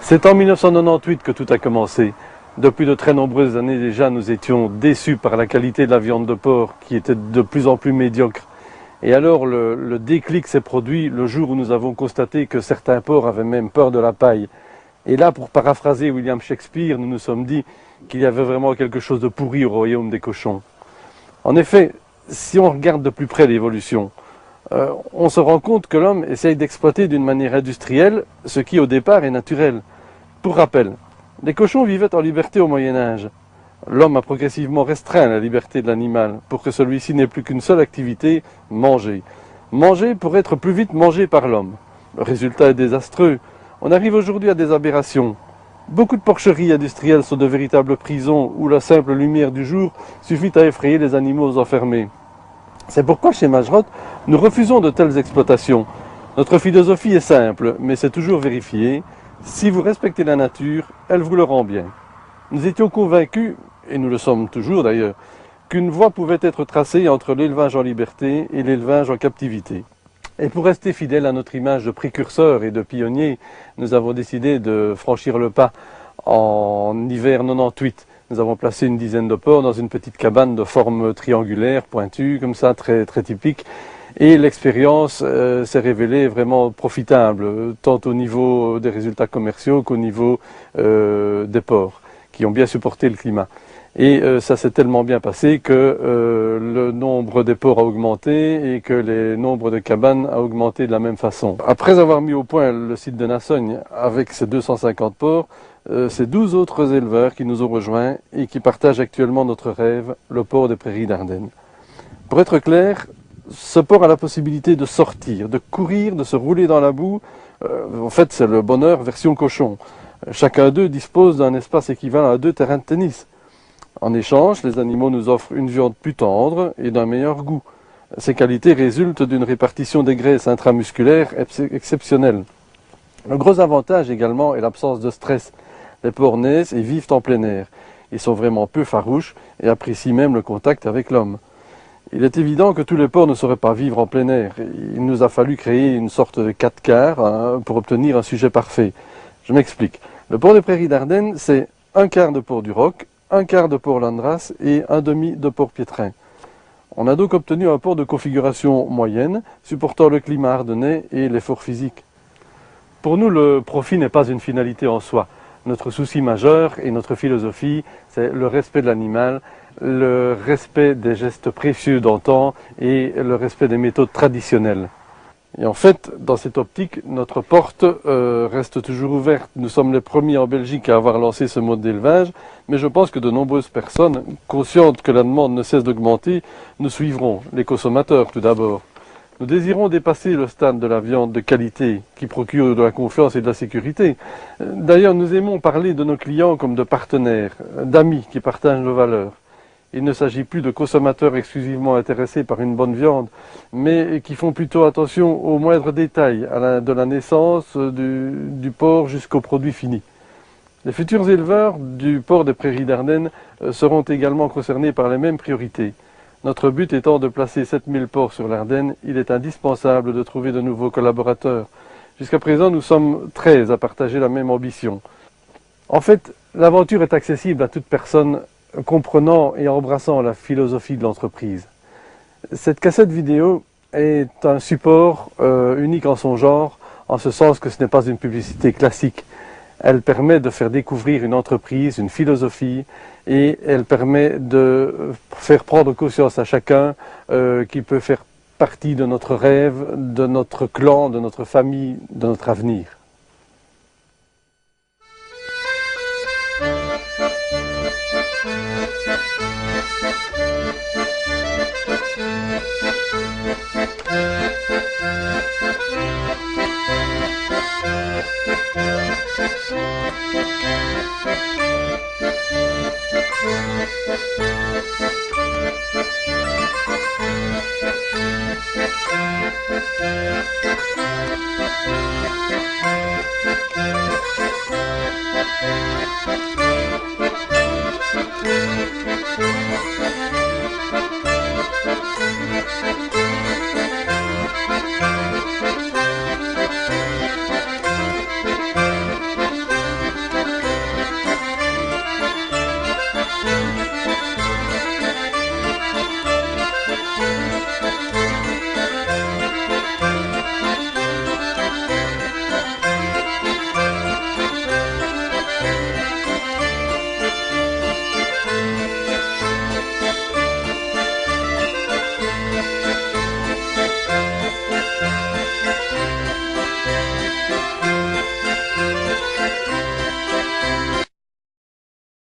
C'est en 1998 que tout a commencé. Depuis de très nombreuses années déjà, nous étions déçus par la qualité de la viande de porc qui était de plus en plus médiocre. Et alors le déclic s'est produit le jour où nous avons constaté que certains porcs avaient même peur de la paille. Et là, pour paraphraser William Shakespeare, nous nous sommes dit qu'il y avait vraiment quelque chose de pourri au royaume des cochons. En effet, si on regarde de plus près l'évolution, on se rend compte que l'homme essaye d'exploiter d'une manière industrielle ce qui au départ est naturel. Pour rappel, les cochons vivaient en liberté au Moyen-Âge. L'homme a progressivement restreint la liberté de l'animal pour que celui-ci n'ait plus qu'une seule activité, manger. Manger pour être plus vite mangé par l'homme. Le résultat est désastreux. On arrive aujourd'hui à des aberrations. Beaucoup de porcheries industrielles sont de véritables prisons où la simple lumière du jour suffit à effrayer les animaux enfermés. C'est pourquoi chez Majerot, nous refusons de telles exploitations. Notre philosophie est simple, mais c'est toujours vérifié. Si vous respectez la nature, elle vous le rend bien. Nous étions convaincus, et nous le sommes toujours d'ailleurs, qu'une voie pouvait être tracée entre l'élevage en liberté et l'élevage en captivité. Et pour rester fidèle à notre image de précurseur et de pionnier, nous avons décidé de franchir le pas en hiver 98. Nous avons placé une dizaine de porcs dans une petite cabane de forme triangulaire, pointue, comme ça, très, très typique. Et l'expérience s'est révélée vraiment profitable, tant au niveau des résultats commerciaux qu'au niveau des porcs, qui ont bien supporté le climat. Et ça s'est tellement bien passé que le nombre des porcs a augmenté et que le nombre de cabanes a augmenté de la même façon. Après avoir mis au point le site de Nassogne avec ses 250 porcs, c'est 12 autres éleveurs qui nous ont rejoints et qui partagent actuellement notre rêve, le porc des Prairies d'Ardennes. Pour être clair, ce porc a la possibilité de sortir, de courir, de se rouler dans la boue. En fait, c'est le bonheur version cochon. Chacun d'eux dispose d'un espace équivalent à 2 terrains de tennis. En échange, les animaux nous offrent une viande plus tendre et d'un meilleur goût. Ces qualités résultent d'une répartition des graisses intramusculaires exceptionnelle. Le gros avantage également est l'absence de stress. Les porcs naissent et vivent en plein air. Ils sont vraiment peu farouches et apprécient même le contact avec l'homme. Il est évident que tous les porcs ne sauraient pas vivre en plein air. Il nous a fallu créer une sorte de 4 quarts pour obtenir un sujet parfait. Je m'explique. Le porc des Prairies d'Ardennes, c'est un quart de porc du Roc, un quart de porc Landrace et un demi de porc piétrin. On a donc obtenu un porc de configuration moyenne, supportant le climat ardennais et l'effort physique. Pour nous, le profit n'est pas une finalité en soi. Notre souci majeur et notre philosophie, c'est le respect de l'animal, le respect des gestes précieux d'antan et le respect des méthodes traditionnelles. Et en fait, dans cette optique, notre porte reste toujours ouverte. Nous sommes les premiers en Belgique à avoir lancé ce mode d'élevage, mais je pense que de nombreuses personnes, conscientes que la demande ne cesse d'augmenter, nous suivront, les consommateurs tout d'abord. Nous désirons dépasser le stade de la viande de qualité qui procure de la confiance et de la sécurité. D'ailleurs, nous aimons parler de nos clients comme de partenaires, d'amis qui partagent nos valeurs. Il ne s'agit plus de consommateurs exclusivement intéressés par une bonne viande, mais qui font plutôt attention aux moindres détails, de la naissance du porc jusqu'au produit fini. Les futurs éleveurs du porc des Prairies d'Ardennes seront également concernés par les mêmes priorités. Notre but étant de placer 7000 porcs sur l'Ardenne, il est indispensable de trouver de nouveaux collaborateurs. Jusqu'à présent, nous sommes 13 à partager la même ambition. En fait, l'aventure est accessible à toute personne comprenant et embrassant la philosophie de l'entreprise. Cette cassette vidéo est un support unique en son genre, en ce sens que ce n'est pas une publicité classique. Elle permet de faire découvrir une entreprise, une philosophie, et elle permet de faire prendre conscience à chacun qui peut faire partie de notre rêve, de notre clan, de notre famille, de notre avenir.